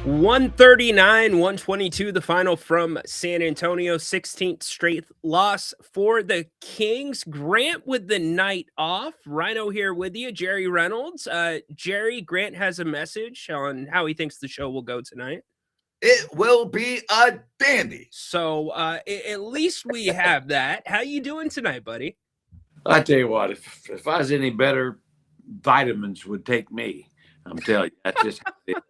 139, 122, the final from San Antonio, 16th straight loss for the Kings. Grant with the night off. Ryno here with you, Jerry Reynolds. Jerry, Grant has a message on how he thinks the show will go tonight. It will be a dandy. So at least we have that. How you doing tonight, buddy? I tell you what, if I was any better, vitamins would take me. I'm telling you, that's just how it is.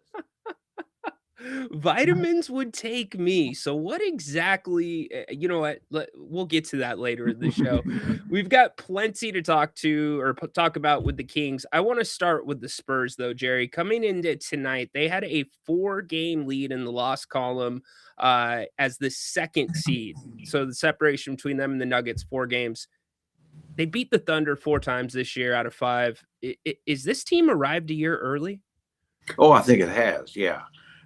Vitamins would take me. So what exactly, you know what? We'll get to that later in the show. We've got plenty to talk about with the Kings. I want to start with the Spurs though, Jerry. Coming into tonight, they had a 4-game lead in the loss column as the second seed. So the separation between them and the Nuggets, 4 games. They beat the Thunder 4 times this year out of 5. Is this team arrived a year early? Oh, I think it has. Yeah.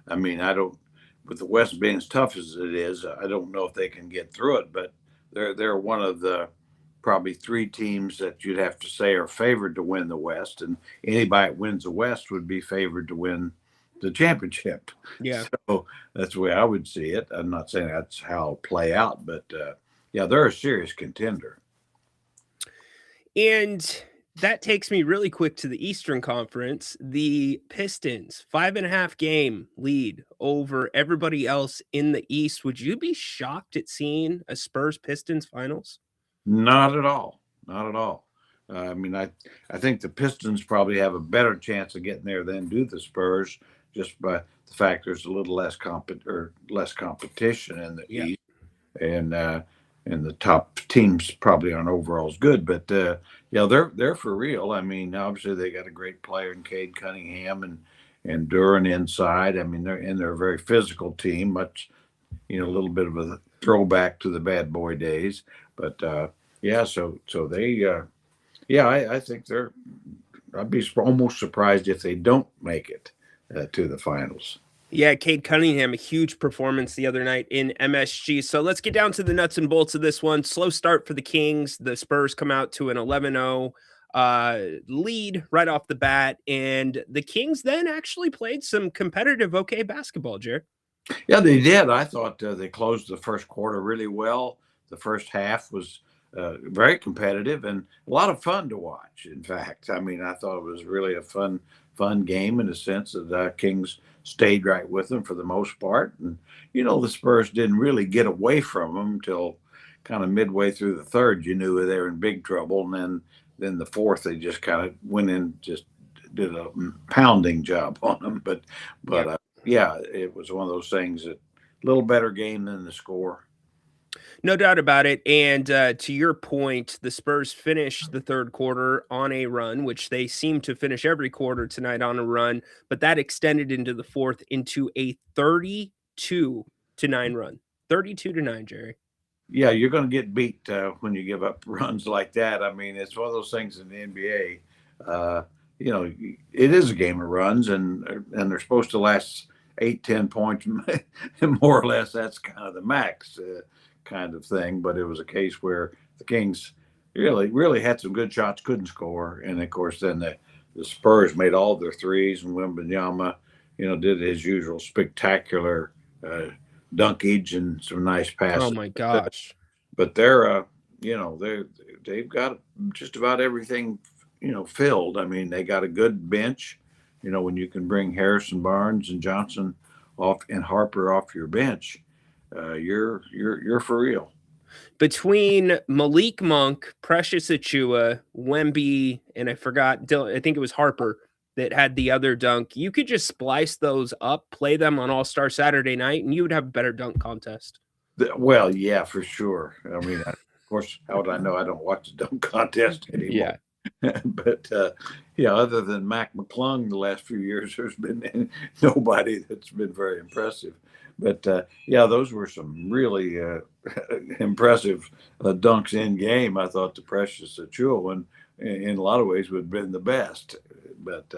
I mean, I don't, with the West being as tough as it is, I don't know if they can get through it, but they're one of the probably 3 teams that you'd have to say are favored to win the West, and anybody that wins the West would be favored to win the championship. Yeah. So that's the way I would see it. I'm not saying that's how it'll play out, but yeah, they're a serious contender. And that takes me really quick to the Eastern Conference. The Pistons, 5.5 game lead over everybody else in the East. Would you be shocked at seeing a Spurs Pistons finals? Not at all. Not at all. I mean, I think the Pistons probably have a better chance of getting there than do the Spurs, just by the fact there's a little less competition in the East, and the top teams probably aren't overall as good. But yeah, they're for real. I mean, obviously they got a great player in Cade Cunningham and Duran inside. I mean, they're a very physical team, much a little bit of a throwback to the bad boy days. But yeah, so they yeah, I think I'd be almost surprised if they don't make it to the finals. Yeah, Cade Cunningham, a huge performance the other night in MSG. So let's get down to the nuts and bolts of this one. Slow start for the Kings. The Spurs come out to an 11-0 lead right off the bat. And the Kings then actually played some competitive, okay basketball, Jared. Yeah, they did. I thought they closed the first quarter really well. The first half was very competitive and a lot of fun to watch. In fact, I mean, I thought it was really a fun game in the sense that Kings stayed right with them for the most part. And, the Spurs didn't really get away from them until kind of midway through the third. You knew they were in big trouble. And then the fourth, they just kind of went in, just did a pounding job on them. But yeah, it was one of those things that a little better game than the score. No doubt about it. And to your point, the Spurs finished the third quarter on a run, which they seem to finish every quarter tonight on a run, but that extended into the fourth into a 32-9 run. 32-9, Jerry. Yeah, you're going to get beat when you give up runs like that. I mean, it's one of those things in the NBA. It is a game of runs, and they're supposed to last 8-10 points, more or less. That's kind of the max. Kind of thing, but it was a case where the Kings really had some good shots, couldn't score, and of course then the Spurs made all their threes, and Wembanyama, did his usual spectacular dunkage and some nice passes. Oh my gosh! But they've got just about everything filled. I mean, they got a good bench. When you can bring Harrison Barnes and Johnson off and Harper off your bench. You're for real. Between Malik Monk, Precious Achua, Wemby, and I think it was Harper that had the other dunk. You could just splice those up, play them on All-Star Saturday night, and you would have a better dunk contest. Well, yeah, for sure. I mean, of course, how would I know? I don't watch the dunk contest anymore. Yeah. But other than Mac McClung the last few years, there's been nobody that's been very impressive. But those were some really impressive dunks in game. I thought the Precious Achua one, in a lot of ways, would have been the best. But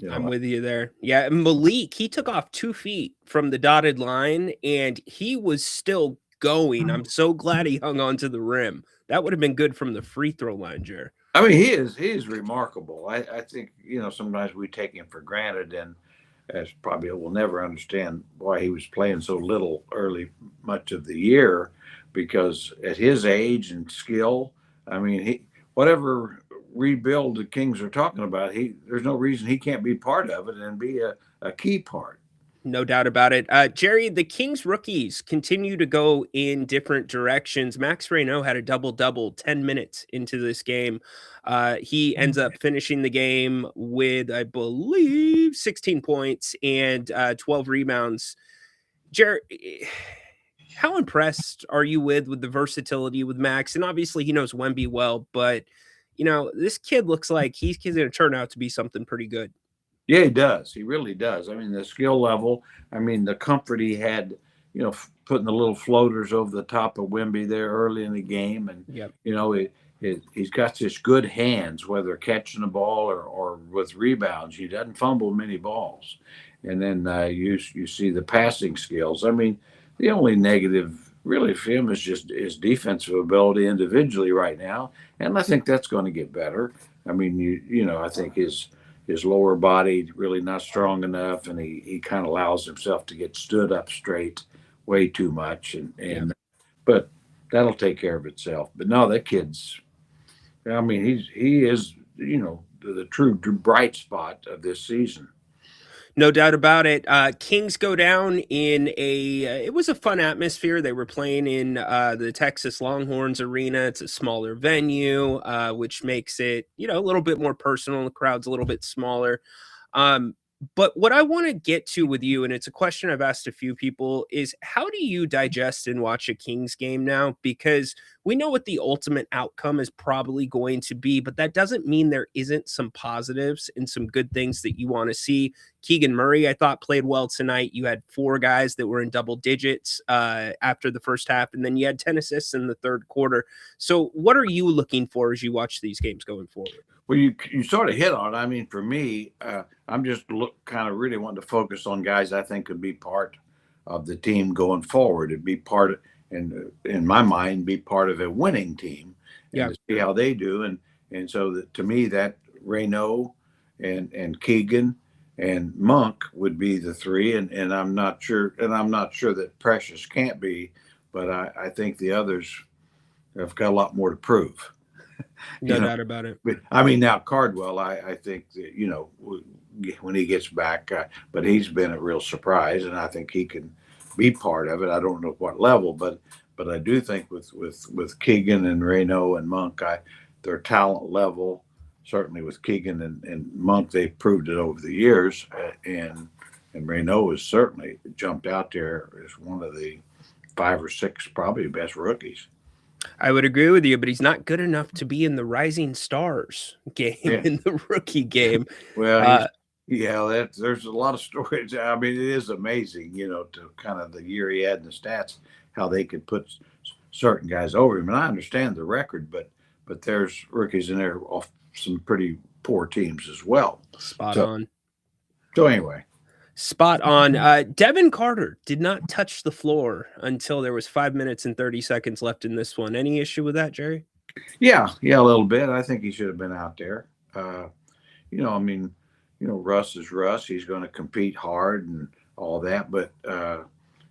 I'm with you there. Yeah, Malik, he took off 2 feet from the dotted line, and he was still going. I'm so glad he hung on to the rim. That would have been good from the free throw line, Jer. I mean, he is remarkable. I think sometimes we take him for granted, and as probably will never understand why he was playing so little early much of the year, because at his age and skill, I mean, whatever rebuild the Kings are talking about, there's no reason he can't be part of it and be a key part. No doubt about it. Jerry, the Kings rookies continue to go in different directions. Max Ryno had a double-double 10 minutes into this game. He ends up finishing the game with, I believe, 16 points and 12 rebounds. Jerry, how impressed are you with the versatility with Max? And obviously he knows Wemby well, but this kid looks like he's going to turn out to be something pretty good. Yeah, he does. He really does. I mean, the skill level, I mean, the comfort he had, putting the little floaters over the top of Wemby there early in the game. And, Yep. He's got such good hands, whether catching the ball or with rebounds. He doesn't fumble many balls. And then you see the passing skills. I mean, the only negative really for him is just his defensive ability individually right now. And I think that's going to get better. I mean, I think his lower body really not strong enough, and he kind of allows himself to get stood up straight way too much, but that'll take care of itself. But no, that kid's, I mean, he is the true bright spot of this season. No doubt about it. Kings go down in it was a fun atmosphere. They were playing in the Texas Longhorns Arena. It's a smaller venue, which makes it, a little bit more personal. The crowd's a little bit smaller. But what I want to get to with you, and it's a question I've asked a few people, is how do you digest and watch a Kings game now? Because we know what the ultimate outcome is probably going to be, but that doesn't mean there isn't some positives and some good things that you want to see. Keegan Murray, I thought, played well tonight. You had 4 guys that were in double digits after the first half, and then you had 10 assists in the third quarter. So what are you looking for as you watch these games going forward? Well, you sort of hit on it. I mean, for me, I'm just kind of really wanting to focus on guys I think could be part of the team going forward. It'd be part of, and in my mind, be part of a winning team, and to see how they do. And so to me, that Ryno and Keegan and Monk would be the 3. And I'm not sure that Precious can't be, but I think the others have got a lot more to prove. No doubt about it. But I mean, now Cardwell, I think that, when he gets back, but he's been a real surprise, and I think he can be part of it. I don't know what level, but I do think with Keegan and Ryno and Monk, their talent level, certainly with Keegan and Monk, they've proved it over the years, and Ryno has certainly jumped out there as one of the 5 or 6 probably best rookies. I would agree with you, but he's not good enough to be in the Rising Stars game, in the rookie game. Well, there's a lot of stories. I mean, it is amazing, to kind of the year he had in the stats, how they could put certain guys over him. And I understand the record, but there's rookies in there off some pretty poor teams as well. Spot on. So anyway. Spot on. Devin Carter did not touch the floor until there was 5 minutes and 30 seconds left in this one. Any issue with that, Jerry? Yeah, a little bit. I think he should have been out there. Russ is Russ. He's going to compete hard and all that. But,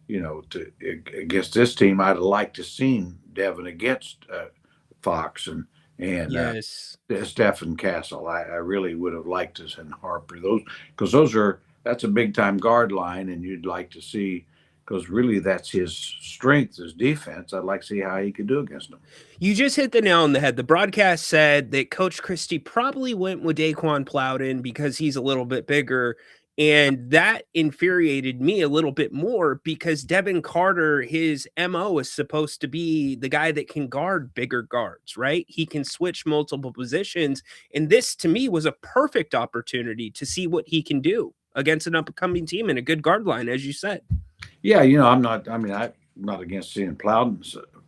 against this team, I'd like to seen Devin against Fox and yes. Stephen Castle. I really would have liked to send Harper. Because that's a big time guard line, and you'd like to see, because really that's his strength, his defense. I'd like to see how he could do against them. You just hit the nail on the head. The broadcast said that Coach Christie probably went with Daquan Plowden because he's a little bit bigger. And that infuriated me a little bit more because Devin Carter, his MO is supposed to be the guy that can guard bigger guards, right? He can switch multiple positions. And this, to me, was a perfect opportunity to see what he can do against an up-and-coming team and a good guard line, as you said. Yeah, I'm not against seeing Plowden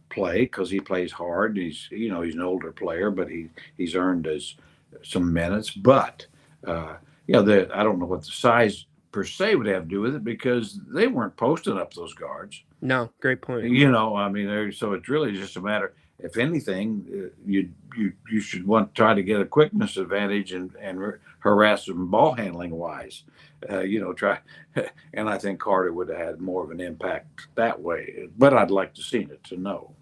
play because he plays hard. He's an older player, but he's earned some minutes. But I don't know what the size per se would have to do with it because they weren't posting up those guards. No, great point. So it's really just a matter. If anything, you should want to try to get a quickness advantage and harass him ball handling wise. Try, and I think Carter would have had more of an impact that way. But I'd like to see it to know.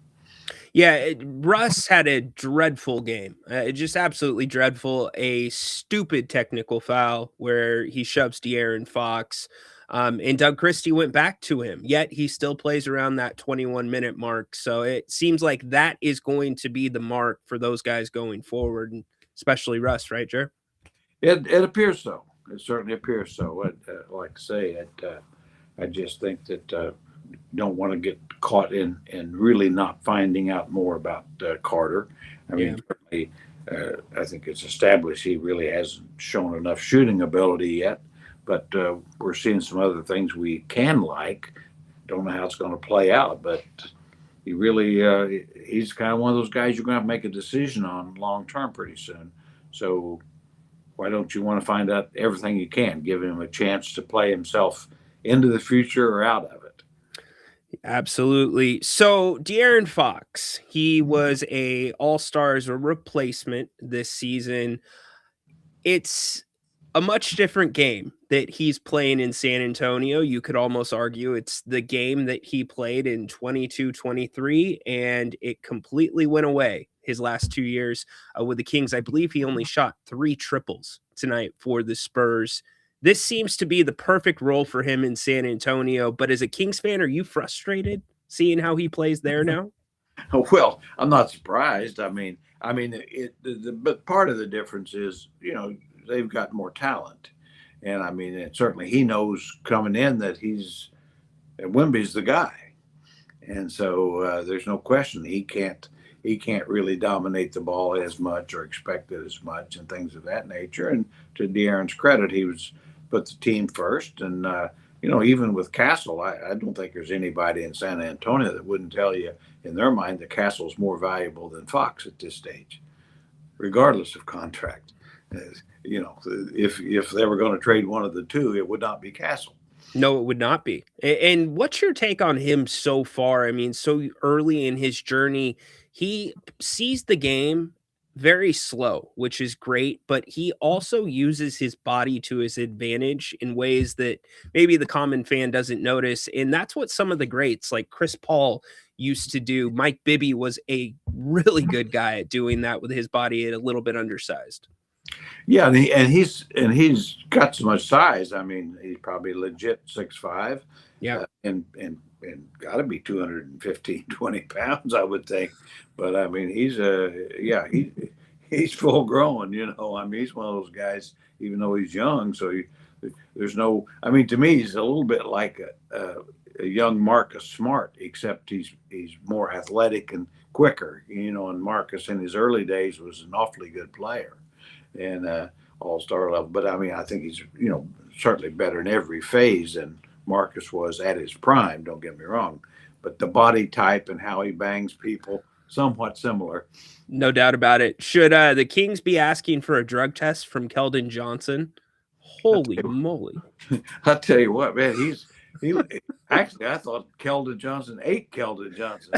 Yeah, Russ had a dreadful game. Just absolutely dreadful. A stupid technical foul where he shoves De'Aaron Fox. And Doug Christie went back to him, yet he still plays around that 21-minute mark. So it seems like that is going to be the mark for those guys going forward, and especially Russ, right, Jer? It appears so. It certainly appears so. Like I say, I just think that don't want to get caught in really not finding out more about Carter. I mean, certainly, I think it's established he really hasn't shown enough shooting ability yet, but we're seeing some other things we can like. Don't know how it's going to play out, but he really he's kind of one of those guys you're going to have to make a decision on long term pretty soon. So why don't you want to find out everything you can, give him a chance to play himself into the future or out of it? Absolutely. So De'Aaron Fox, he was a All-Star as a replacement this season. It's a much different game that he's playing in San Antonio. You could almost argue it's the game that he played in 22-23, and it completely went away his last 2 years with the Kings. I believe he only shot 3 triples tonight for the Spurs. This seems to be the perfect role for him in San Antonio. But as a Kings fan, are you frustrated seeing how he plays there now? Well, I'm not surprised. But part of the difference is, they've got more talent, and certainly he knows coming in that Wemby's the guy, and so there's no question he can't really dominate the ball as much or expect it as much and things of that nature. And to De'Aaron's credit, he was put the team first, and even with Castle, I don't think there's anybody in San Antonio that wouldn't tell you in their mind that Castle's more valuable than Fox at this stage, regardless of contract. If they were going to trade one of the two, it would not be Castle. No, it would not be. And what's your take on him so far? I mean, so early in his journey, he sees the game very slow, which is great, but he also uses his body to his advantage in ways that maybe the common fan doesn't notice. And that's what some of the greats like Chris Paul used to do. Mike Bibby was a really good guy at doing that with his body, a little bit undersized. Yeah, and he's got so much size. I mean, he's probably legit 6'5". Yeah. And got to be 215, 20 pounds, I would think. But he's full grown. He's one of those guys. Even though he's young, there's no. To me, he's a little bit like a young Marcus Smart, except he's more athletic and quicker. And Marcus in his early days was an awfully good player and all-star level. But I think he's certainly better in every phase than Marcus was at his prime. Don't get me wrong, but the body type and how he bangs people somewhat similar. No doubt about it. Should the Kings be asking for a drug test from Keldon Johnson? Holy moly! I'll tell you what, man. He actually, I thought Keldon Johnson ate Keldon Johnson.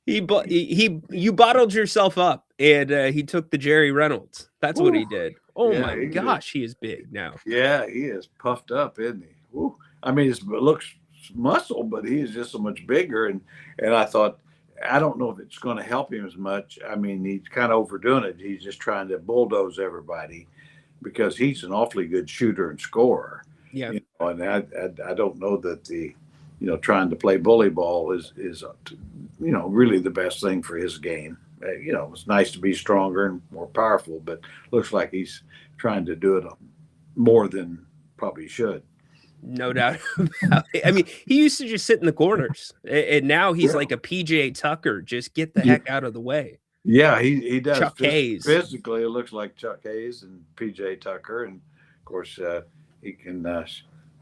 You bottled yourself up, and he took the Jerry Reynolds. That's what he did. Oh yeah, my gosh, he is big now. Yeah, he is puffed up, isn't he? Woo. It looks muscle, but he is just so much bigger. And I thought, I don't know if it's going to help him as much. He's kind of overdoing it. He's just trying to bulldoze everybody because he's an awfully good shooter and scorer. Yeah. And I don't know that trying to play bully ball is really the best thing for his game. It's nice to be stronger and more powerful, but looks like he's trying to do it more than probably should. No doubt about it. He used to just sit in the corners, and now he's like a PJ Tucker. Just get the heck out of the way. Yeah, he does. Chuck Hayes. Physically, it looks like Chuck Hayes and PJ Tucker, and of course he can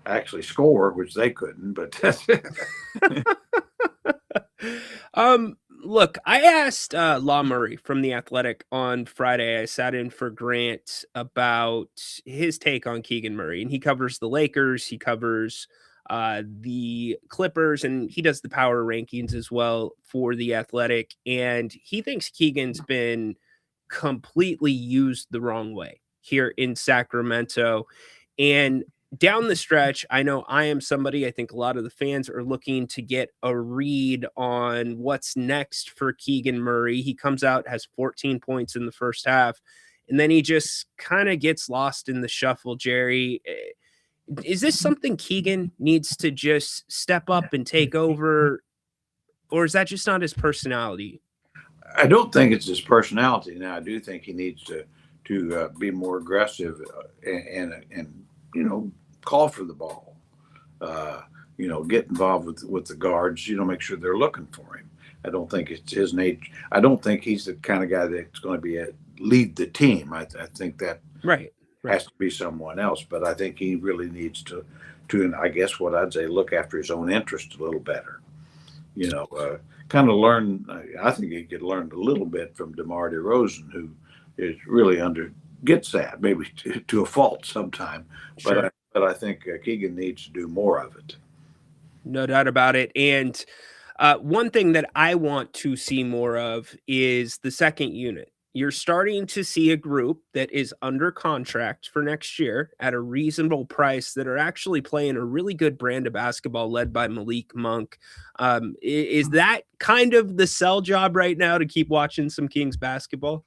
actually score, which they couldn't. But look, I asked Law Murray from The Athletic on Friday. I sat in for Grant about his take on Keegan Murray, and he covers the Lakers, he covers the Clippers, and he does the power rankings as well for The Athletic. And he thinks Keegan's been completely used the wrong way here in Sacramento. And down the stretch, I know I am somebody, I think a lot of the fans are looking to get a read on what's next for Keegan Murray. He comes out, has 14 points in the first half, and then he just kind of gets lost in the shuffle, Jerry. Is this something Keegan needs to just step up and take over, or is that just not his personality? I don't think it's his personality. Now, I do think he needs to be more aggressive and call for the ball. Get involved with the guards. Make sure they're looking for him. I don't think it's his nature. I don't think he's the kind of guy that's going to be lead the team. I think that right has to be someone else. But I think he really needs to, I guess what I'd say, look after his own interest a little better. Kind of learn. I think he could learn a little bit from DeMar DeRozan, who is really gets that maybe to a fault sometime. Sure. But I think Keegan needs to do more of it. No doubt about it. And one thing that I want to see more of is the second unit. You're starting to see a group that is under contract for next year at a reasonable price that are actually playing a really good brand of basketball led by Malik Monk. Is that kind of the sell job right now to keep watching some Kings basketball?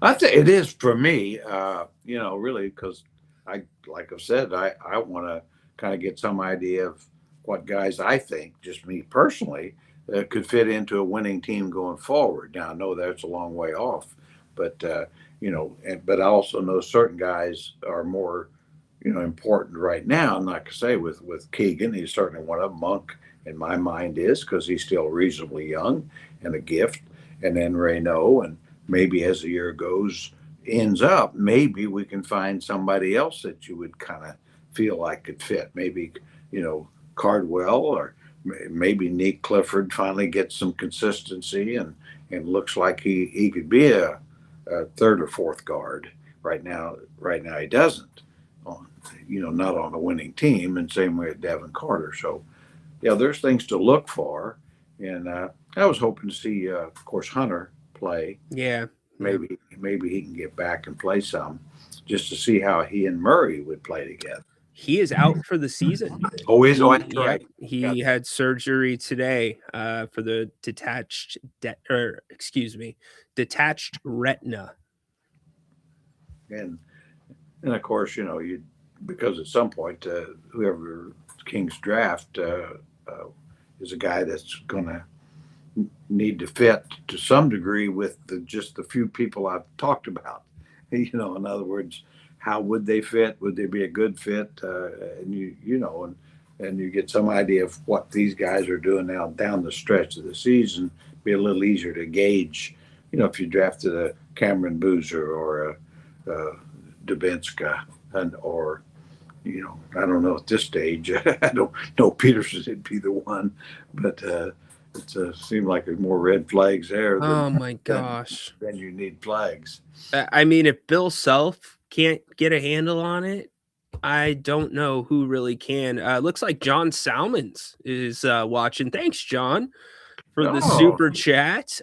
I think it is for me, really, because like I've said, I want to kind of get some idea of what guys I think, just me personally, could fit into a winning team going forward. Now, I know that's a long way off, but but I also know certain guys are more, important right now. And like I say, with Keegan, he's certainly one of them. Monk, in my mind, is because he's still reasonably young and a gift. And then Ryno, and maybe as the year ends up, maybe we can find somebody else that you would kind of feel like could fit. Maybe, Cardwell, or maybe Nick Clifford finally gets some consistency and looks like he could be a third or fourth guard. Right now he doesn't. Not on a winning team, and same way with Devin Carter. So, yeah, there's things to look for, and I was hoping to see, of course, Hunter play. Yeah. Maybe he can get back and play some, just to see how he and Murray would play together. He is out for the season. Oh, is that's right. He had surgery today for the detached retina. And of course, you because at some point whoever Kings draft is a guy that's going to need to fit to some degree with just the few people I've talked about. In other words, how would they fit? Would they be a good fit? And you get some idea of what these guys are doing now down the stretch of the season. Be a little easier to gauge. If you drafted a Cameron Boozer or a Dubinska, or I don't know at this stage. I don't know Peterson would be the one, but it seemed like there's more red flags there. Oh my gosh! Then you need flags. I mean, if Bill Self can't get a handle on it, I don't know who really can. Looks like John Salmons is watching. Thanks, John, for the super chat.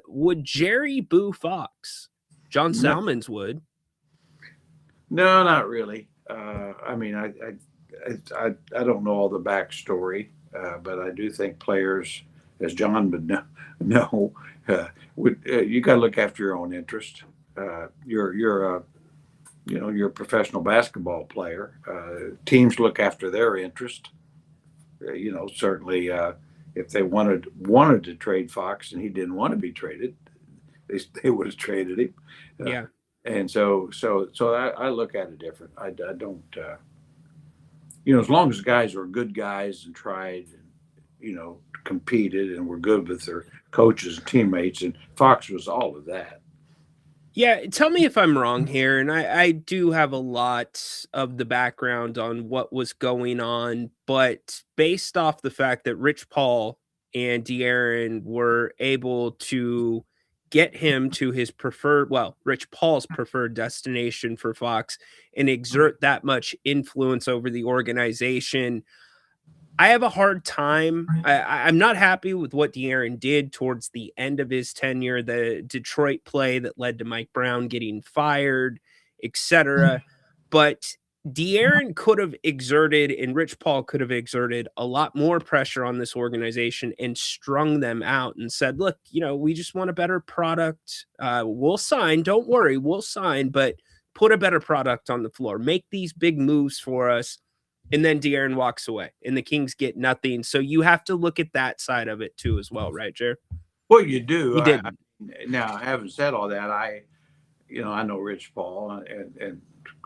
Would Jerry boo Fox? John Salmons would. No, not really. I mean, I don't know all the backstory, but I do think players, as John would know, you got to look after your own interest. You're a professional basketball player. Teams look after their interest. Certainly, if they wanted to trade Fox and he didn't want to be traded, they would have traded him. Yeah. And so I look at it different. I don't, as long as guys are good guys and tried, and, competed and were good with their coaches and teammates, and Fox was all of that. Yeah, tell me if I'm wrong here, and I do have a lot of the background on what was going on, but based off the fact that Rich Paul and De'Aaron were able to get him to his Rich Paul's preferred destination for Fox and exert that much influence over the organization, I have a hard time. I'm not happy with what De'Aaron did towards the end of his tenure, the Detroit play that led to Mike Brown getting fired, etc. But De'Aaron could have exerted, and Rich Paul could have exerted a lot more pressure on this organization and strung them out and said, "Look, we just want a better product. We'll sign. Don't worry, we'll sign, but put a better product on the floor. Make these big moves for us." And then De'Aaron walks away and the Kings get nothing. So you have to look at that side of it too as well, right, Jared? Well, you do. He didn't. Now, having said all that, I know Rich Paul and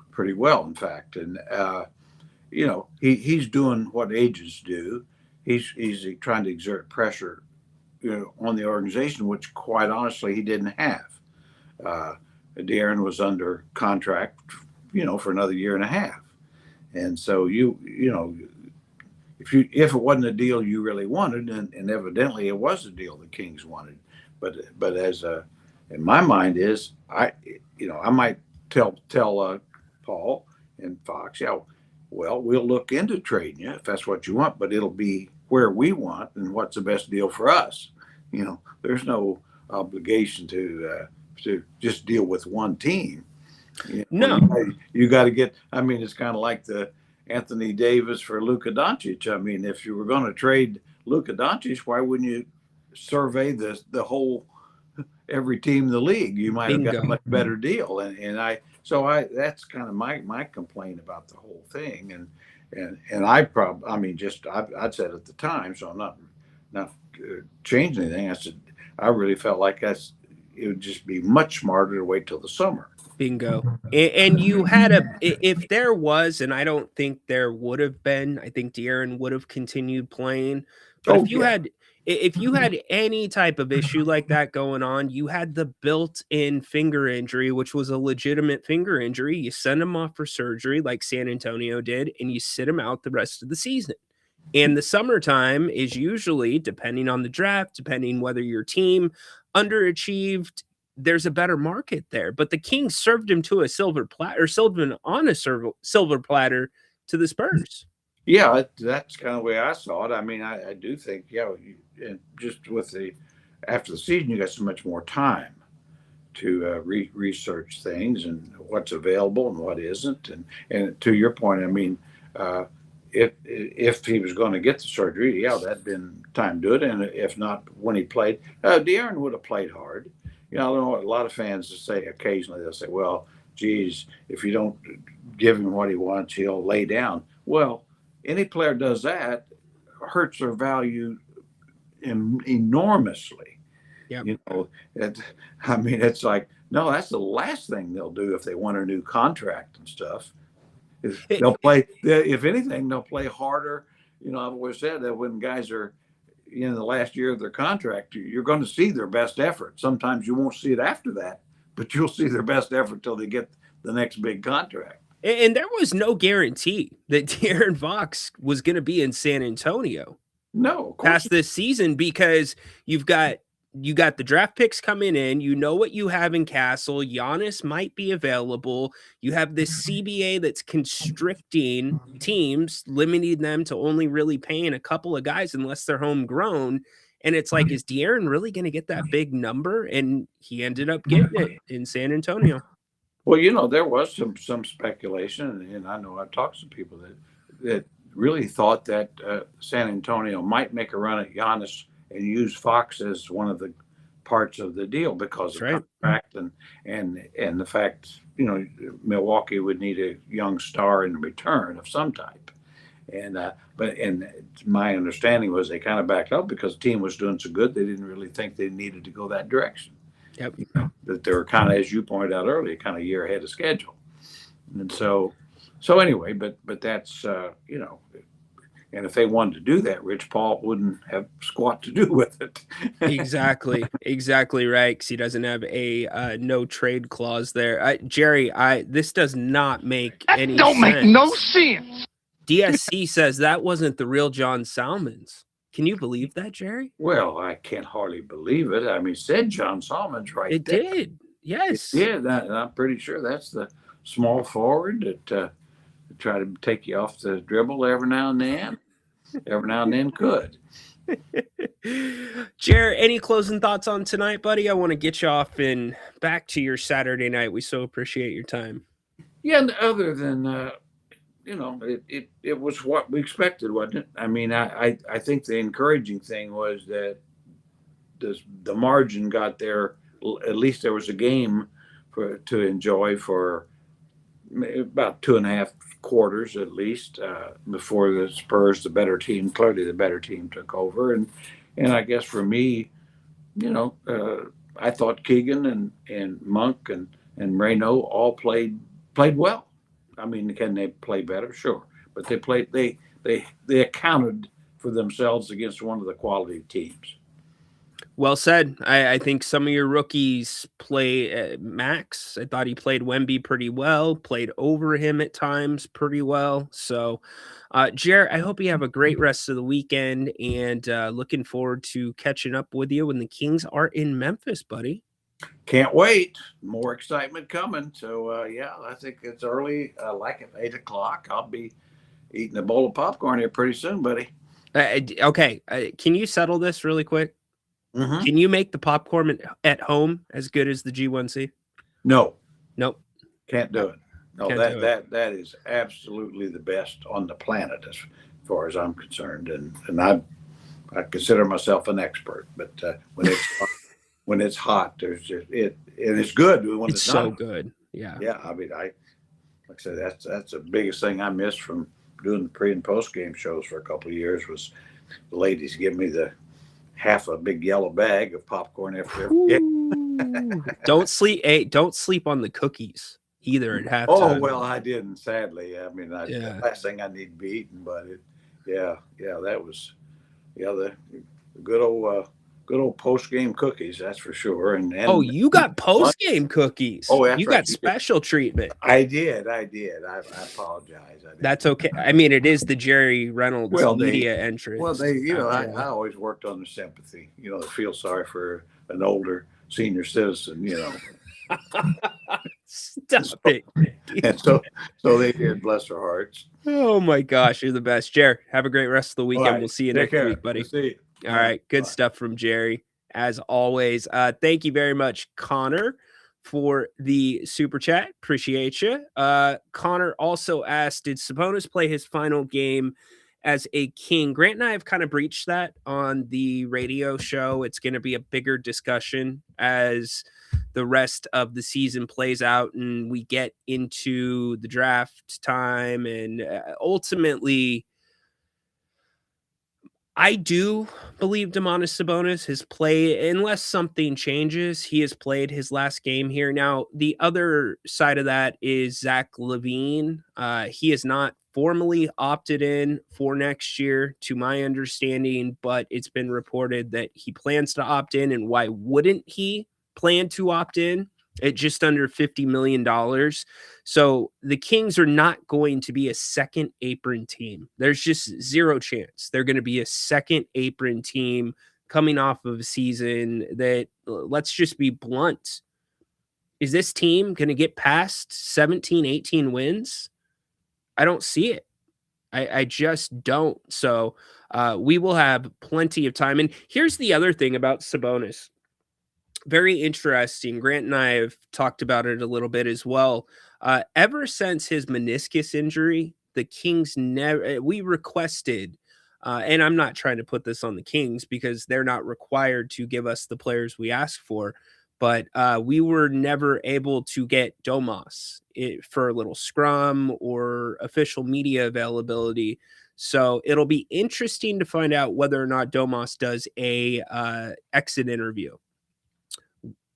pretty well, in fact, and he's doing what agents do. He's trying to exert pressure, on the organization, which quite honestly he didn't have. De'Aaron was under contract, for another year and a half. And so if it wasn't a deal you really wanted, and evidently it was a deal the Kings wanted, but in my mind is I might tell Paul and Fox, well, we'll look into trading you if that's what you want, but it'll be where we want and what's the best deal for us. There's no obligation to just deal with one team. No, you got to get. I mean, it's kind of like the Anthony Davis for Luka Doncic. I mean, if you were going to trade Luka Doncic, why wouldn't you survey the whole every team in the league? You might have got a much better deal. That's kind of my complaint about the whole thing. And I'd said at the time, so I'm not changing anything. I said I really felt like it would just be much smarter to wait till the summer. Bingo. And you had if there was, and I don't think there would have been, I think De'Aaron would have continued playing. But if you had any type of issue like that going on, you had the built-in finger injury, which was a legitimate finger injury. You send him off for surgery like San Antonio did, and you sit him out the rest of the season. And the summertime is usually, depending on the draft, depending whether your team underachieved, there's a better market there. But the Kings served him to a silver platter, served him on a silver platter to the Spurs. Yeah, that's kind of the way I saw it. I mean, I do think, just after the season, you got so much more time to research things and what's available and what isn't. And to your point, I mean, if he was going to get the surgery, that'd been time to do it. And if not, when he played, De'Aaron would have played hard. I don't know. A lot of fans say occasionally they'll say, "Well, geez, if you don't give him what he wants, he'll lay down." Well, any player does that hurts their value enormously. Yep. It's like, no, that's the last thing they'll do if they want a new contract and stuff. They'll play. If anything, they'll play harder. I've always said that when guys are in the last year of their contract, you're going to see their best effort. Sometimes you won't see it after that, but you'll see their best effort till they get the next big contract. And there was no guarantee that De'Aaron Fox was going to be in San Antonio. No, past this season, because you got the draft picks coming in. You know what you have in Castle. Giannis might be available. You have this CBA that's constricting teams, limiting them to only really paying a couple of guys unless they're homegrown. And it's like, is De'Aaron really going to get that big number? And he ended up getting it in San Antonio. Well, there was some speculation, and I know I've talked to people that really thought that San Antonio might make a run at Giannis and use Fox as one of the parts of the deal because of contract and the fact, Milwaukee would need a young star in return of some type. And my understanding was they kind of backed up because the team was doing so good they didn't really think they needed to go that direction. Yep. That they were kind of, as you pointed out earlier, kind of a year ahead of schedule. And so anyway, but that's and if they wanted to do that, Rich Paul wouldn't have squat to do with it. Exactly right, because he doesn't have a no trade clause there. Jerry, this does not make any sense. Don't make no sense. DSC says that wasn't the real John Salmons. Can you believe that, Jerry? Well, I can't hardly believe it. I mean, it said John Salmons right it there. It did, yes. Yeah, I'm pretty sure that's the small forward that try to take you off the dribble every now and then. every now and then could. Jared, any closing thoughts on tonight, buddy? I want to get you off and back to your Saturday night. We so appreciate your time. Yeah, and other than it was what we expected, wasn't it? I mean, I think the encouraging thing was that the margin got there. At least there was a game to enjoy for about 2.5 quarters at least before the Spurs, clearly the better team, took over. And I guess for me, I thought Keegan and Monk and Ryno all played well. I mean, can they play better? Sure, but they accounted for themselves against one of the quality teams. Well said. I think some of your rookies play Max. I thought he played Wemby pretty well, played over him at times pretty well. So, Jared, I hope you have a great rest of the weekend, and looking forward to catching up with you when the Kings are in Memphis, buddy. Can't wait. More excitement coming. So, yeah, I think it's early, like at 8 o'clock. I'll be eating a bowl of popcorn here pretty soon, buddy. Okay. Can you settle this really quick? Mm-hmm. Can you make the popcorn at home as good as the G1C? No. Nope. Can't do it. No, Can't do it. that is absolutely the best on the planet as far as I'm concerned. And I consider myself an expert, but when it's hot, there's just and it's good when it's so not. Good. Yeah. Yeah. I mean, like I said, that's the biggest thing I missed from doing the pre and post game shows for a couple of years was the ladies give me the half a big yellow bag of popcorn after every game. Don't sleep on the cookies either at halftime. Oh, well, I didn't, sadly. I mean, the last thing I need to be eating, but that was the good old post game cookies, that's for sure. And you got post game cookies. Oh, that's you right. got special treatment. I did. I apologize. That's okay. I mean, it is the Jerry Reynolds media entrance. Well, I always worked on the sympathy, to feel sorry for an older senior citizen, Stop it. And so they did, bless their hearts. Oh my gosh, you're the best. Jerry, have a great rest of the weekend. Right. We'll see you next week, buddy. We'll see you. All right. Good stuff from Jerry, as always. Thank you very much, Connor, for the super chat. Appreciate you. Connor also asked, did Sabonis play his final game as a King? Grant and I have kind of breached that on the radio show. It's going to be a bigger discussion as the rest of the season plays out and we get into the draft time. And ultimately, I do believe Domantas Sabonis has played, unless something changes, he has played his last game here. Now, the other side of that is Zach LaVine. He has not formally opted in for next year, to my understanding, but it's been reported that he plans to opt in. And why wouldn't he plan to opt in at just under $50 million? So the Kings are not going to be a second apron team. There's just zero chance they're going to be a second apron team coming off of a season that, let's just be blunt, is this team going to get past 17, 18 wins? I don't see it. I just don't. So we will have plenty of time. And here's the other thing about Sabonis. Very interesting. Grant and I have talked about it a little bit as well. Ever since his meniscus injury, the Kings we requested, and I'm not trying to put this on the Kings because they're not required to give us the players we ask for, but we were never able to get Domas for a little scrum or official media availability. So it'll be interesting to find out whether or not Domas does a exit interview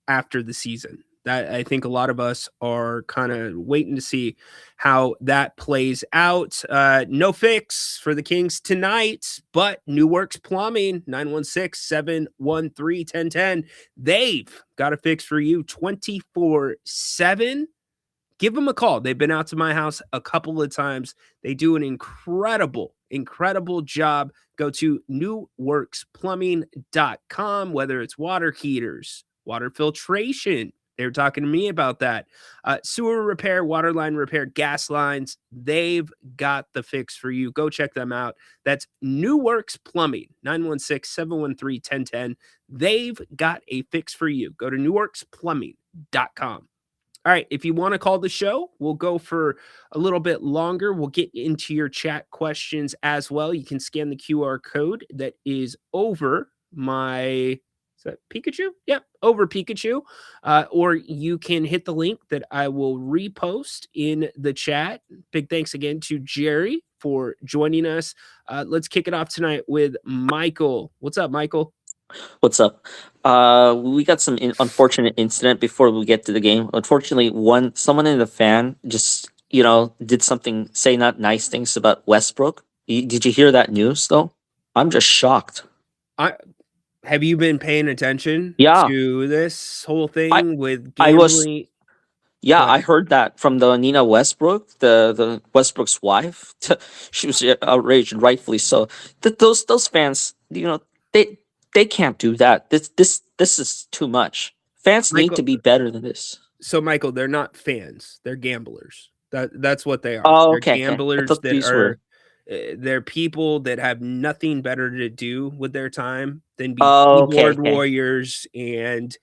after the season. That I think a lot of us are kind of waiting to see how that plays out. No fix for the Kings tonight, but New Works Plumbing, 916-713-1010. They've got a fix for you 24/7. Give them a call. They've been out to my house a couple of times. They do an incredible job. Go to newworksplumbing.com, whether it's water heaters, water filtration. They were talking to me about that. Sewer repair, water line repair, gas lines. They've got the fix for you. Go check them out. That's New Works Plumbing, 916-713-1010. They've got a fix for you. Go to newworksplumbing.com. All right, if you want to call the show, we'll go for a little bit longer. We'll get into your chat questions as well. You can scan the QR code that is over my, is that Pikachu? Yep, over Pikachu. Or you can hit the link that I will repost in the chat. Big thanks again to Jerry for joining us. Let's kick it off tonight with Michael. What's up, Michael? What's up? We got some unfortunate incident before we get to the game. Unfortunately, someone in the fan just did something, say not nice things about Westbrook. Did you hear that news though? I'm just shocked. Have you been paying attention to this whole thing with gambling? I heard that from the Nina Westbrook, the Westbrook's wife. She was outraged, and rightfully so. Those fans, they can't do that. This is too much. Fans need to be better than this. So, Michael, they're not fans. They're gamblers. That's what they are. Oh, they're okay. Gamblers that are. They're people that have nothing better to do with their time than be keyboard warriors and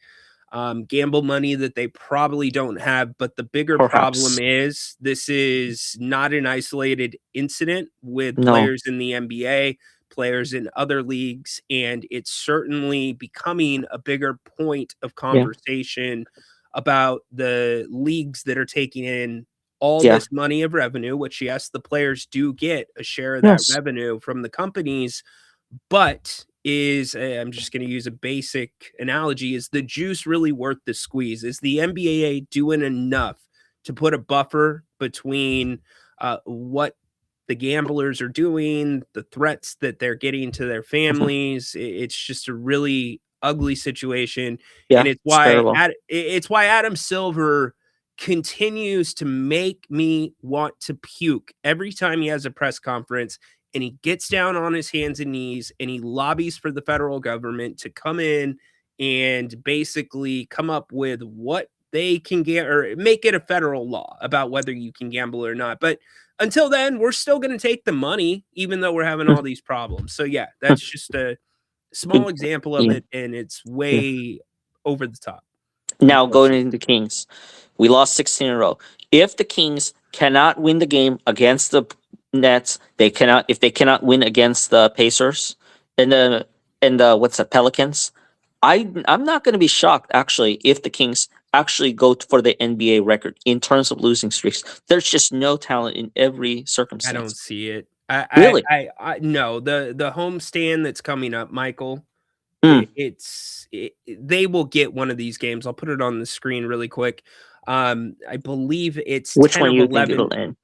gamble money that they probably don't have. But the bigger problem is this is not an isolated incident with players in the NBA, players in other leagues, and it's certainly becoming a bigger point of conversation about the leagues that are taking in all this money of revenue, which yes, the players do get a share of that revenue from the companies, but I'm just going to use a basic analogy, is the juice really worth the squeeze? Is the NBA doing enough to put a buffer between what the gamblers are doing, the threats that they're getting to their families? It's just a really ugly situation. And it's why Adam Silver continues to make me want to puke every time he has a press conference and he gets down on his hands and knees and he lobbies for the federal government to come in and basically come up with what they can get, or make it a federal law about whether you can gamble or not. But until then, we're still going to take the money, even though we're having all these problems. So yeah, that's just a small example of it, and it's way over the top. Now going into Kings, we lost 16 in a row. If the Kings cannot win the game against the Nets, if they cannot win against the Pacers and the Pelicans, I'm not going to be shocked actually if the Kings actually go for the NBA record in terms of losing streaks. There's just no talent in every circumstance. I don't see it. Really? No, the homestand that's coming up, Michael. They will get one of these games. I'll put it on the screen really quick. I believe it's which 10 one of you 11. think it'll end?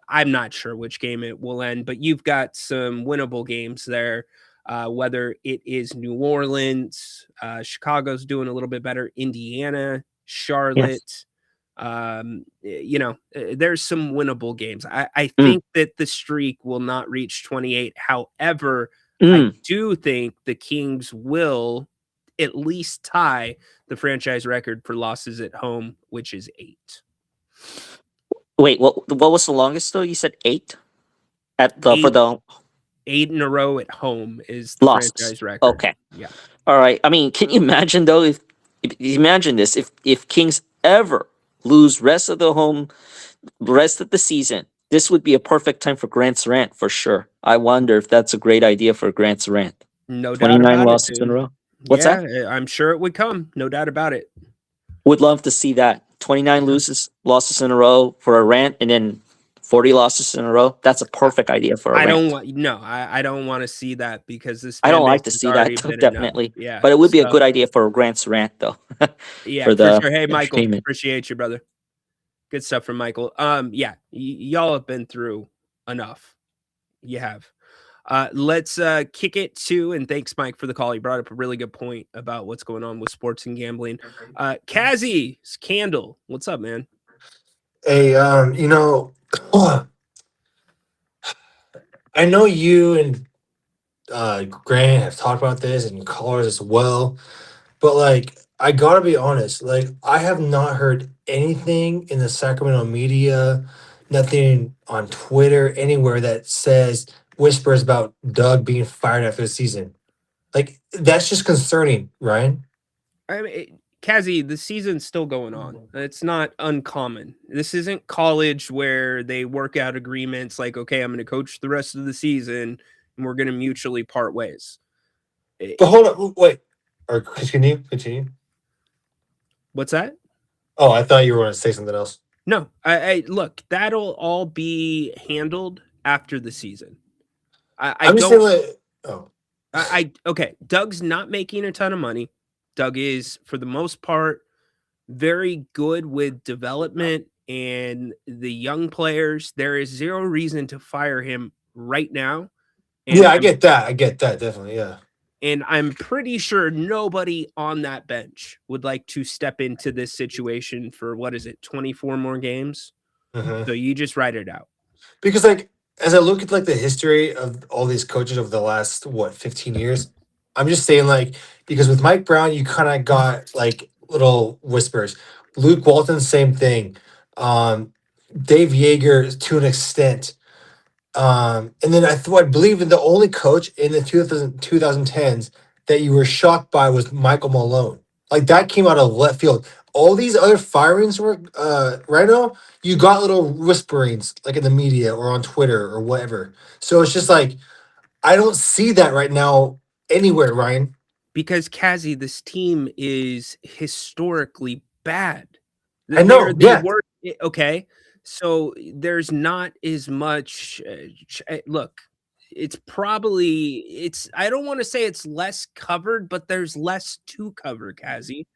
I'm not sure which game it will end, but you've got some winnable games there. Whether it is New Orleans, Chicago's doing a little bit better, Indiana, Charlotte. There's some winnable games. I think that the streak will not reach 28. However, I do think the Kings will at least tie the franchise record for losses at home, which is 8. Wait, what was the longest though? You said 8 for the 8 in a row at home is the franchise record. Okay. Yeah. All right. I mean, can you imagine though if imagine this, if Kings ever lose rest of the season, this would be a perfect time for Grant's rant for sure. I wonder if that's a great idea for Grant's rant. No doubt about 29 losses in a row. What's that? I'm sure it would come. No doubt about it. Would love to see that. 29 losses in a row for a rant, and then 40 losses in a row. That's a perfect idea for a rant. I don't want to see that because this. I don't like to see that definitely. Yeah, but it would be a good idea for Grant's rant though. Yeah, for sure. Hey, Michael, appreciate you, brother. Good stuff from Michael. Y'all have been through enough. You have. Let's kick it to, and thanks, Mike, for the call. You brought up a really good point about what's going on with sports and gambling. Kazzy's Candle, what's up, man? Hey, I know you and Grant have talked about this and callers as well, but like I gotta be honest. Like, I have not heard anything in the Sacramento media, nothing on Twitter, anywhere that says whispers about Doug being fired after the season. Like, that's just concerning, Ryan. I mean, Kazi, the season's still going on. It's not uncommon. This isn't college where they work out agreements like, okay, I'm going to coach the rest of the season and we're going to mutually part ways. But hold on, wait. Or continue. What's that? Oh, I thought you were going to say something else. No, I look, that'll all be handled after the season. I'm just saying, like, oh, okay, Doug's not making a ton of money. Doug is, for the most part, very good with development and the young players. There is zero reason to fire him right now. And yeah, I get that, definitely, yeah. And I'm pretty sure nobody on that bench would like to step into this situation for, what is it, 24 more games? Mhm. So you just write it out. Because, like, as I look at like the history of all these coaches over the last 15 years, I'm just saying, like, because with Mike Brown, you kind of got like little whispers. Luke Walton, same thing. Dave Yeager to an extent. And then I believe in the only coach in the 2010s that you were shocked by was Michael Malone. Like, that came out of left field. All these other firings were Ryno, you got little whisperings like in the media or on Twitter or whatever. So it's just like I don't see that right now anywhere, Ryan. Because Kazi, this team is historically bad. I know, They yeah. were okay. So there's not as much. Look, it's probably I don't want to say it's less covered, but there's less to cover, Kazi.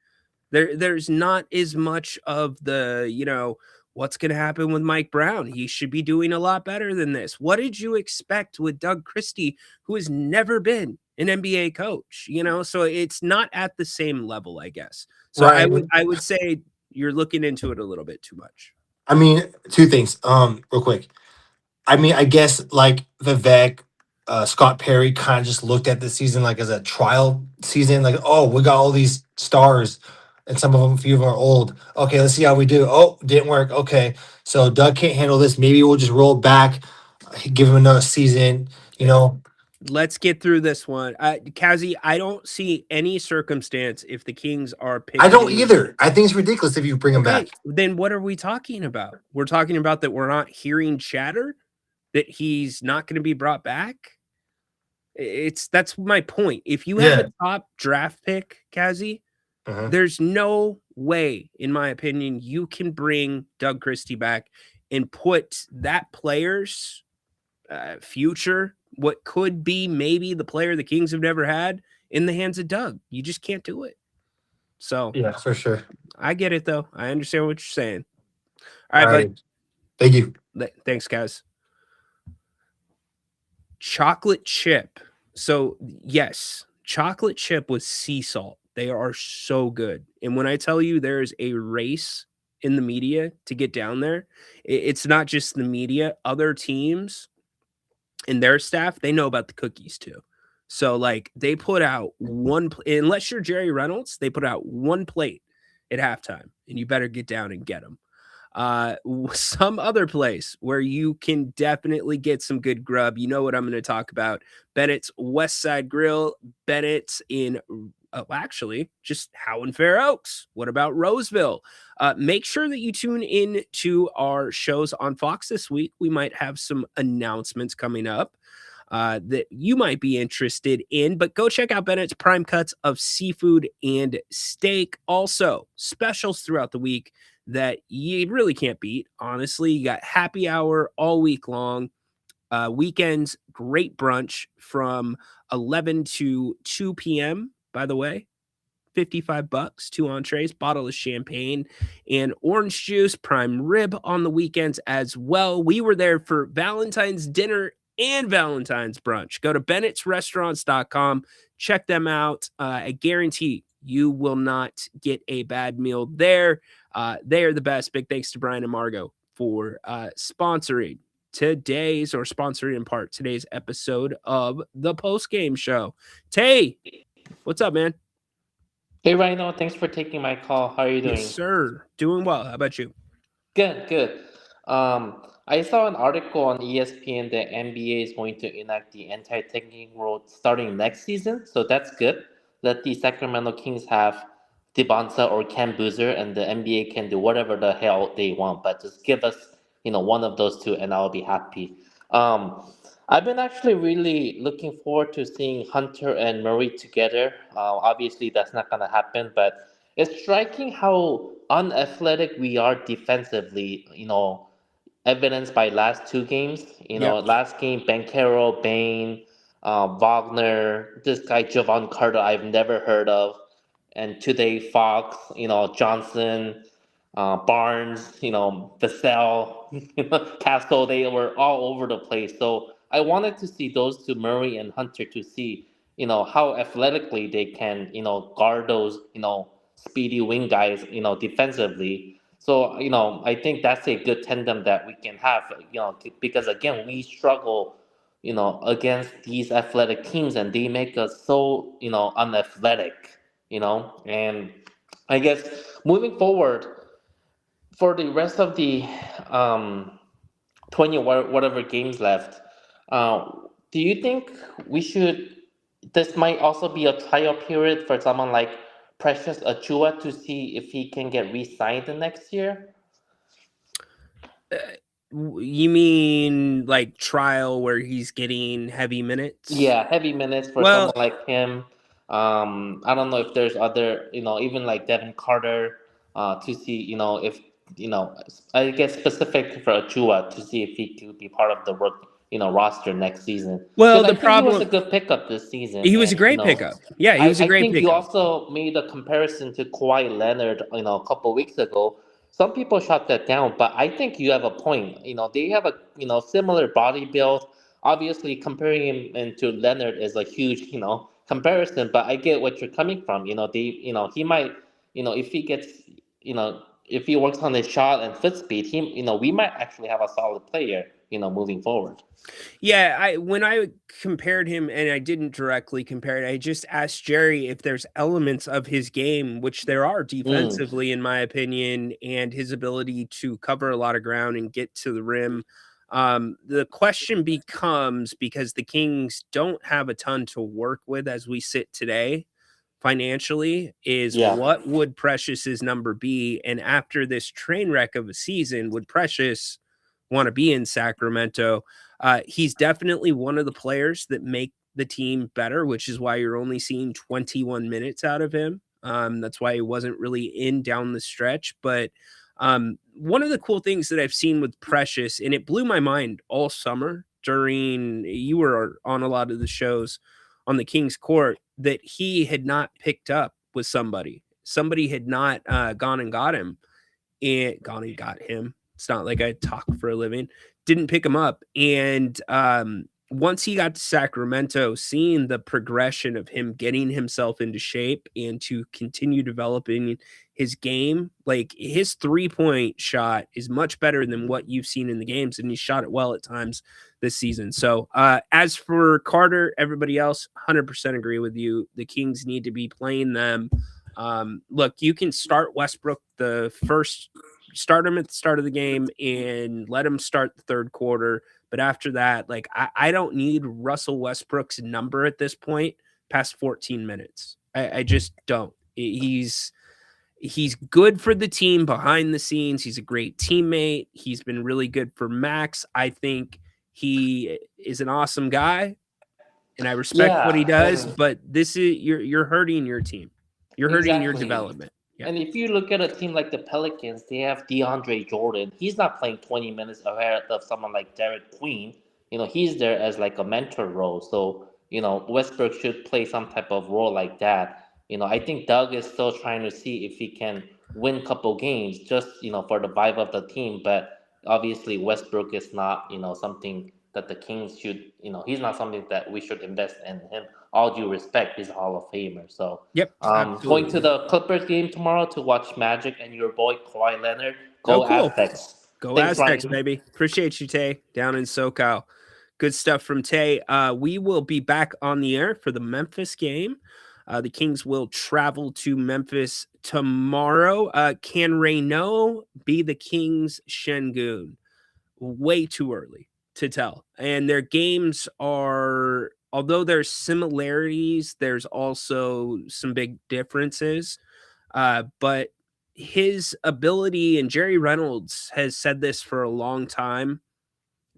There's not as much of the, what's going to happen with Mike Brown. He should be doing a lot better than this. What did you expect with Doug Christie, who has never been an NBA coach? So it's not at the same level, I guess. So Ryan, I would say you're looking into it a little bit too much. I mean, two things. Real quick. I mean, I guess like Vivek, Scott Perry kind of just looked at the season like as a trial season. Like, oh, we got all these stars, and some of them, a few of them are old. Okay, let's see how we do. Oh, didn't work. Okay, so Doug can't handle this. Maybe we'll just roll back, give him another season. You know, Let's get through this one. Kazi, I don't see any circumstance if the Kings are I don't pivoting. either. I think it's ridiculous if you bring him back. Then what are we talking about? We're talking about that we're not hearing chatter, that he's not going to be brought back. That's my point. If you have a top draft pick, Kazi, there's no way, in my opinion, you can bring Doug Christie back and put that player's future, what could be maybe the player the Kings have never had, in the hands of Doug. You just can't do it. So Yeah, for sure. I get it, though. I understand what you're saying. All right, buddy. Thank you. Thanks, guys. Chocolate chip. So, yes, chocolate chip with sea salt. They are so good. And when I tell you there's a race in the media to get down there, it's not just the media. Other teams and their staff, they know about the cookies too. So, like, they put out unless you're Jerry Reynolds, they put out one plate at halftime, and you better get down and get them. Some other place where you can definitely get some good grub. You know what I'm going to talk about. Bennett's West Side Grill. Bennett's in, actually, just Howe and Fair Oaks. What about Roseville? Make sure that you tune in to our shows on Fox this week. We might have some announcements coming up that you might be interested in, but go check out Bennett's prime cuts of seafood and steak. Also, specials throughout the week that you really can't beat. Honestly, you got happy hour all week long. Weekends, great brunch from 11 to 2 p.m. By the way, $55, 2 entrees, bottle of champagne, and orange juice, prime rib on the weekends as well. We were there for Valentine's dinner and Valentine's brunch. Go to bennettsrestaurants.com. Check them out. I guarantee you will not get a bad meal there. They are the best. Big thanks to Brian and Margo for sponsoring in part today's episode of the Postgame Show. Tay, what's up, man? Hey Ryno, thanks for taking my call. How are you Yes, doing? sir. Doing well. How about you? Good, good. I saw an article on ESPN that NBA is going to enact the anti-tanking rule starting next season, so that's good. Let the Sacramento Kings have Dibonsa or Ken Boozer, and the NBA can do whatever the hell they want, but just give us, one of those two, and I'll be happy. Um, I've been actually really looking forward to seeing Hunter and Murray together. Obviously, that's not gonna happen, but it's striking how unathletic we are defensively, evidenced by last two games. Yep. Last game, Bankero, Bain, Wagner, this guy, Javon Carter, I've never heard of. And today, Fox, Johnson, Barnes, Vassell, Castle, they were all over the place. So I wanted to see those two, Murray and Hunter, to see, how athletically they can, guard those, speedy wing guys, defensively. So, I think that's a good tandem that we can have, because again, we struggle, against these athletic teams and they make us so, unathletic, and I guess moving forward for the rest of the um, 20 whatever games left, uh, do you think we should, this might also be a trial period for someone like Precious Achua to see if he can get re-signed the next year? Uh, you mean like trial where he's getting heavy minutes? Yeah, heavy minutes for Well, someone like him. I don't know if there's other, even like Devin Carter, to see, if, I guess specific for Achua to see if he could be part of the work, roster next season. well, Because I the think he was a problem good pickup this season, he was a and great pickup. Yeah, he was a I great think you pickup. also made a comparison to Kawhi Leonard, a couple weeks ago. Some people shot that down, but I think you have a point. They have a similar body build. Obviously, comparing him into Leonard is a huge comparison. But I get what you're coming from. He might if he gets if he works on his shot and foot speed, we might actually have a solid player moving forward. Yeah, I when I compared him and I didn't directly compare it, I just asked Jerry if there's elements of his game, which there are Mm, defensively, in my opinion, and his ability to cover a lot of ground and get to the rim. The question becomes because the Kings don't have a ton to work with as we sit today financially, is yeah. what would Precious's number be? And after this train wreck of a season, would Precious want to be in Sacramento? He's definitely one of the players that make the team better, which is why you're only seeing 21 minutes out of him. That's why he wasn't really in down the stretch. But one of the cool things that I've seen with Precious, and it blew my mind all summer during you were on a lot of the shows on the King's Court, that he had not picked up with somebody. Somebody had not gone and got him and gone and got him. It's not like I talk for a living. Didn't pick him up. And once he got to Sacramento, seeing the progression of him getting himself into shape and to continue developing his game, like his 3-point shot is much better than what you've seen in the games, and he shot it well at times this season. So as for Carter, everybody else, 100% agree with you. The Kings need to be playing them. Look, you can start Westbrook start him at the start of the game and let him start the third quarter. But after that, like I don't need Russell Westbrook's number at this point past 14 minutes. I just don't. He's good for the team behind the scenes. He's a great teammate. He's been really good for Max. I think he is an awesome guy and I respect what he Yeah, does, and but this is you're hurting your team. You're hurting your exactly. development. Yeah. And if you look at a team like the Pelicans, they have DeAndre Jordan. He's not playing 20 minutes ahead of someone like Derek Queen. He's there as like a mentor role. So, Westbrook should play some type of role like that. I think Doug is still trying to see if he can win a couple games just, for the vibe of the team. But obviously, Westbrook is not, something that the Kings should, he's not something that we should invest in him. All due respect, he's a Hall of Famer. So, Yep, going to absolutely. the Clippers game tomorrow to watch Magic and your boy Kawhi Leonard. Oh, Go cool. Aztecs. Go Thanks, Aztecs, Ryan. baby. Appreciate you, Tay, down in SoCal. Good stuff from Tay. We will be back on the air for the Memphis game. The Kings will travel to Memphis tomorrow. Can Ryno be the Kings' Şengün? Way too early to tell. And their games are, although there's similarities, there's also some big differences. But his ability, and Jerry Reynolds has said this for a long time,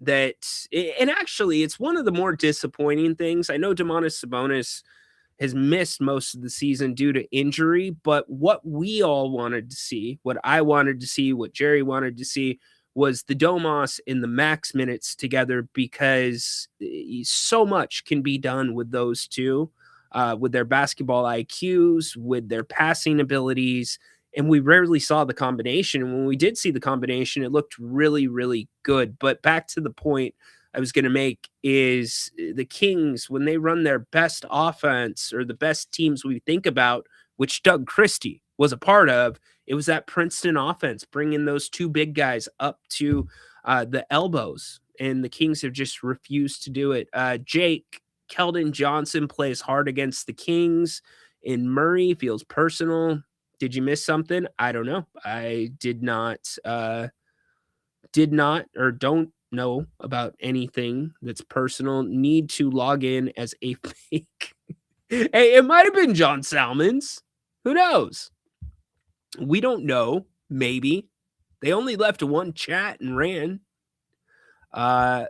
that, and actually, it's one of the more disappointing things. I know Domantas Sabonis has missed most of the season due to injury, but what we all wanted to see, what I wanted to see, what Jerry wanted to see, was the Domas and the max minutes together, because so much can be done with those two, with their basketball IQs, with their passing abilities. And we rarely saw the combination. And when we did see the combination, it looked really, really good. But back to the point I was going to make is the Kings, when they run their best offense, or the best teams we think about, which Doug Christie was a part of, it was that Princeton offense, bringing those two big guys up to the elbows. And the Kings have just refused to do it. Jake, Keldon Johnson plays hard against the Kings, and Murray feels personal. Did you miss something? I don't know. I did not or don't know about anything that's personal. Need to log in as a fake. Hey, it might have been John Salmons. Who knows? We don't know. Maybe. They only left one chat and ran.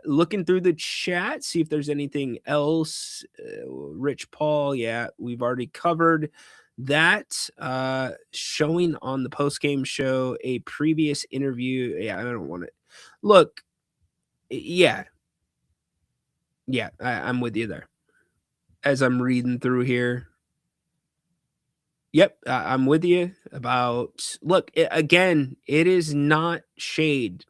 Looking through the chat, see if there's anything else. Rich Paul, yeah, we've already covered that. Showing on the postgame show a previous interview. Yeah, I don't want it. Look, yeah, I'm with you there. As I'm reading through here, yep, I'm with you about. Look, again, it is not shade,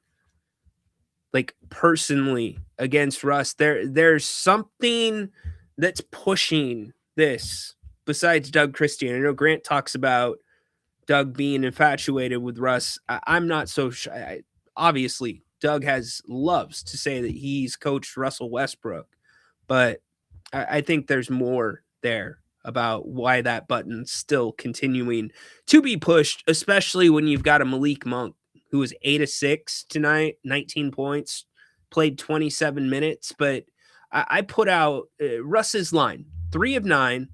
like, personally against Russ. There's something that's pushing this besides Doug Christie. I know Grant talks about Doug being infatuated with Russ. I'm not so shy. Obviously, Doug loves to say that he's coached Russell Westbrook, but I think there's more there about why that button's still continuing to be pushed, especially when you've got a Malik Monk who was 8 of 6 tonight, 19 points, played 27 minutes. But I put out Russ's line, 3 of 9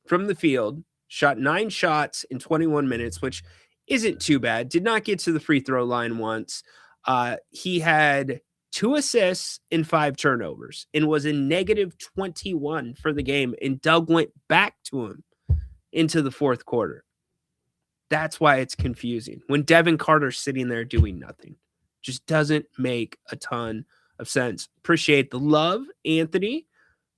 from the field, shot 9 shots in 21 minutes, which isn't too bad. Did not get to the free throw line once. He had 2 assists and 5 turnovers, and was a negative 21 for the game. And Doug went back to him into the fourth quarter. That's why it's confusing. When Devin Carter's sitting there doing nothing, just doesn't make a ton of sense. Appreciate the love, Anthony.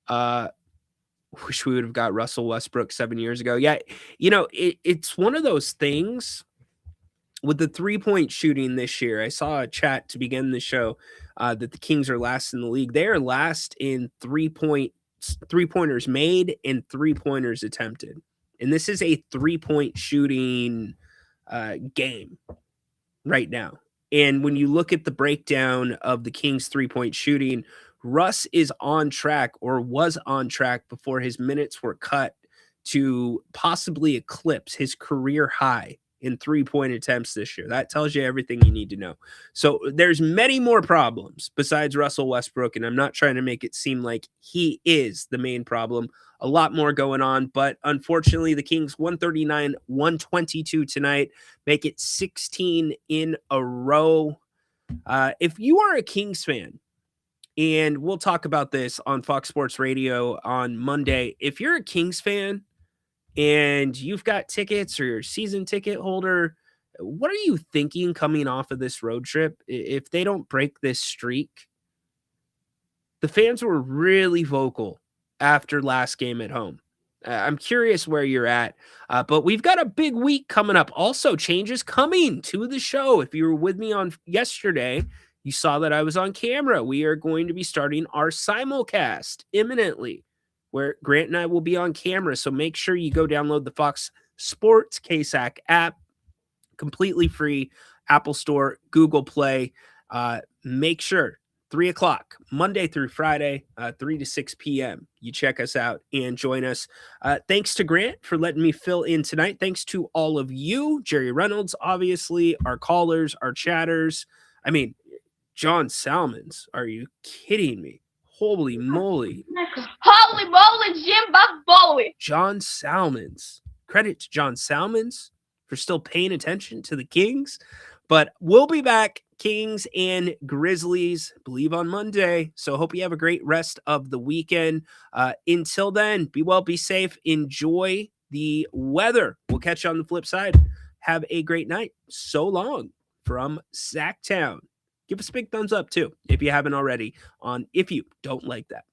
Wish we would have got Russell Westbrook 7 years ago. Yeah, it's one of those things with the 3-point shooting this year. I saw a chat to begin the show that the Kings are last in the league. They are last in 3-pointers made and 3-pointers attempted. And this is a 3-point shooting game right now. And when you look at the breakdown of the Kings 3-point shooting, Russ is on track, or was on track before his minutes were cut, to possibly eclipse his career high in 3-point attempts this year. That tells you everything you need to know. So there's many more problems besides Russell Westbrook, and I'm not trying to make it seem like he is the main problem. A lot more going on, but unfortunately the Kings 139-122 tonight, make it 16 in a row. If you are a Kings fan, and we'll talk about this on Fox Sports Radio on Monday, if you're a Kings fan and you've got tickets, or you're a season ticket holder, what are you thinking coming off of this road trip? If they don't break this streak, the fans were really vocal after last game at home. I'm curious where you're at, but we've got a big week coming up. Also, changes coming to the show. If you were with me on yesterday, you saw that I was on camera. We are going to be starting our simulcast imminently, where Grant and I will be on camera. So make sure you go download the Fox Sports KSAC app, completely free, Apple Store, Google Play. Make sure 3 o'clock, Monday through Friday, 3 to 6 p.m. You check us out and join us. Thanks to Grant for letting me fill in tonight. Thanks to all of you, Jerry Reynolds, obviously, our callers, our chatters. I mean, John Salmons, are you kidding me? Holy moly. Holy moly, Jim Buff John Salmons. Credit to John Salmons for still paying attention to the Kings. But we'll be back, Kings and Grizzlies, I believe on Monday. So hope you have a great rest of the weekend. Until then, be well, be safe, enjoy the weather. We'll catch you on the flip side. Have a great night. So long from Sacktown. Give us a big thumbs up, too, if you haven't already, on If You Don't Like That.